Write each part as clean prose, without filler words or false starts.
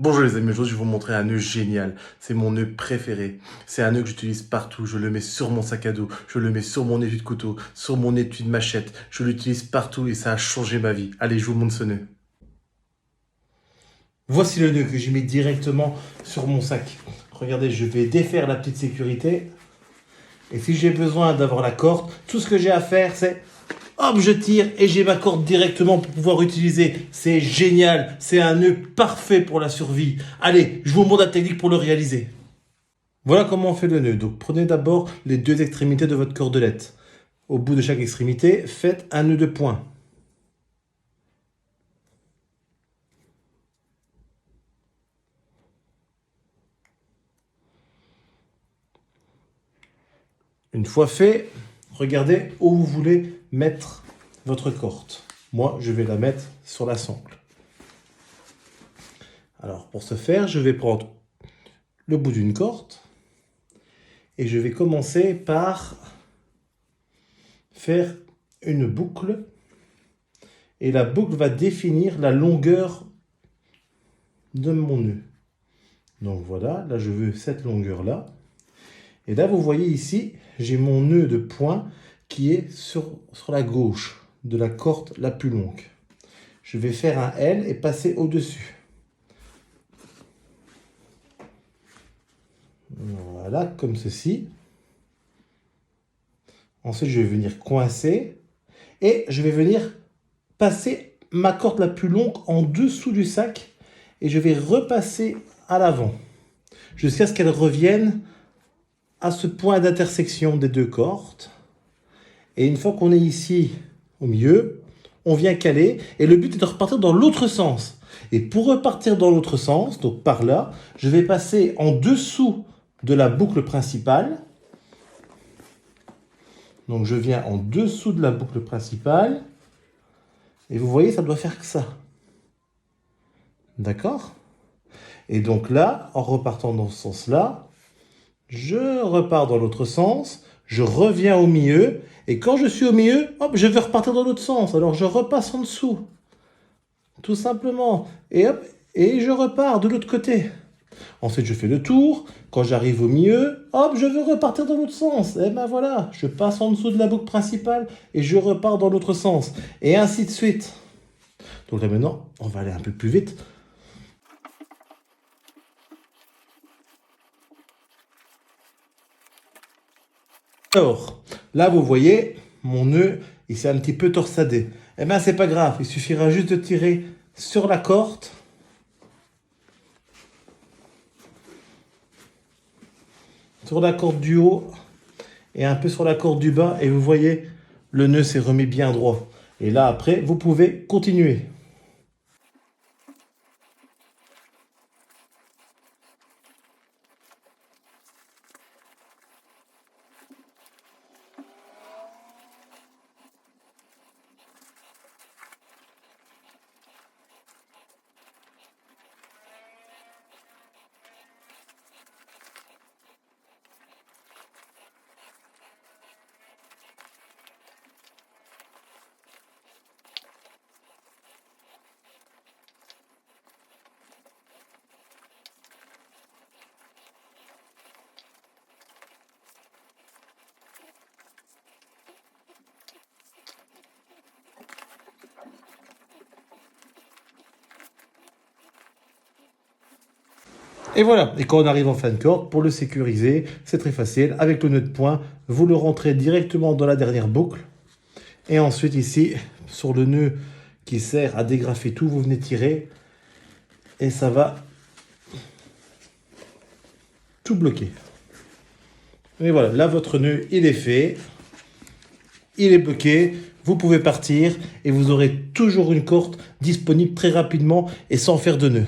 Bonjour les amis, aujourd'hui je vais vous montrer un nœud génial. C'est mon nœud préféré. C'est un nœud que j'utilise partout. Je le mets sur mon sac à dos, je le mets sur mon étui de couteau, sur mon étui de machette. Je l'utilise partout et ça a changé ma vie. Allez, je vous montre ce nœud. Voici le nœud que j'ai mis directement sur mon sac. Regardez, je vais défaire la petite sécurité. Et si j'ai besoin d'avoir la corde, tout ce que j'ai à faire c'est... Hop, je tire et j'ai ma corde directement pour pouvoir utiliser. C'est génial, c'est un nœud parfait pour la survie. Allez, je vous montre la technique pour le réaliser. Voilà comment on fait le nœud. Donc prenez d'abord les deux extrémités de votre cordelette. Au bout de chaque extrémité, faites un nœud de poing. Une fois fait, regardez où vous voulez mettre votre corde. Moi, je vais la mettre sur la sangle. Alors, pour ce faire, je vais prendre le bout d'une corde et je vais commencer par faire une boucle. Et la boucle va définir la longueur de mon nœud. Donc voilà, là je veux cette longueur-là. Et là, vous voyez ici, j'ai mon nœud de poing qui est sur la gauche de la corde la plus longue. Je vais faire un L et passer au-dessus. Voilà, comme ceci. Ensuite, je vais venir coincer et je vais venir passer ma corde la plus longue en dessous du sac et je vais repasser à l'avant jusqu'à ce qu'elle revienne à ce point d'intersection des deux cordes. Et une fois qu'on est ici au milieu, on vient caler et le but est de repartir dans l'autre sens. Et pour repartir dans l'autre sens, donc par là, je vais passer en dessous de la boucle principale. Donc je viens en dessous de la boucle principale. Et vous voyez, ça doit faire que ça. D'accord? Et donc là, en repartant dans ce sens-là, je repars dans l'autre sens, je reviens au milieu, et quand je suis au milieu, hop, je vais repartir dans l'autre sens. Alors je repasse en dessous, tout simplement, et hop, et je repars de l'autre côté. Ensuite, je fais le tour. Quand j'arrive au milieu, hop, je veux repartir dans l'autre sens. Et ben voilà, je passe en dessous de la boucle principale et je repars dans l'autre sens. Et ainsi de suite. Donc là maintenant, on va aller un peu plus vite. Alors, là, vous voyez, mon nœud, il s'est un petit peu torsadé. Eh bien, c'est pas grave, il suffira juste de tirer sur la corde. Sur la corde du haut et un peu sur la corde du bas. Et vous voyez, le nœud s'est remis bien droit. Et là, après, vous pouvez continuer. Et voilà, et quand on arrive en fin de corde, pour le sécuriser, c'est très facile. Avec le nœud de poing, vous le rentrez directement dans la dernière boucle. Et ensuite ici, sur le nœud qui sert à dégrafer tout, vous venez tirer. Et ça va tout bloquer. Et voilà, là votre nœud, il est fait. Il est bloqué. Vous pouvez partir et vous aurez toujours une corde disponible très rapidement et sans faire de nœud.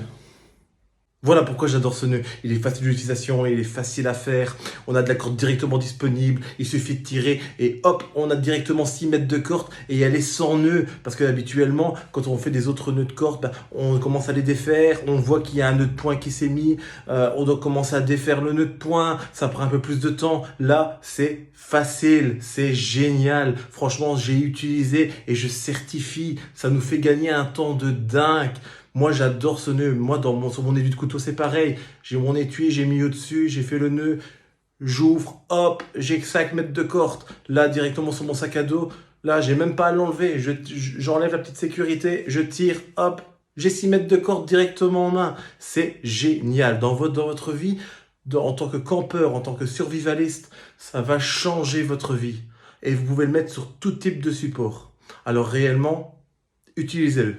Voilà pourquoi j'adore ce nœud. Il est facile d'utilisation, il est facile à faire. On a de la corde directement disponible. Il suffit de tirer et hop, on a directement 6 mètres de corde et elle est sans nœud. Parce que habituellement, quand on fait des autres nœuds de corde, on commence à les défaire. On voit qu'il y a un nœud de poing qui s'est mis. On doit commencer à défaire le nœud de poing. Ça prend un peu plus de temps. Là, c'est facile. C'est génial. Franchement, j'ai utilisé et je certifie. Ça nous fait gagner un temps de dingue. Moi, j'adore ce nœud. Moi, sur mon étui de couteau, c'est pareil. J'ai mon étui, j'ai mis au-dessus, j'ai fait le nœud. J'ouvre, hop, j'ai 5 mètres de corde. Là, directement sur mon sac à dos. Là, j'ai même pas à l'enlever. J'enlève la petite sécurité, je tire, hop. J'ai 6 mètres de corde directement en main. C'est génial. Dans votre vie, en tant que campeur, en tant que survivaliste, ça va changer votre vie. Et vous pouvez le mettre sur tout type de support. Alors réellement, utilisez-le.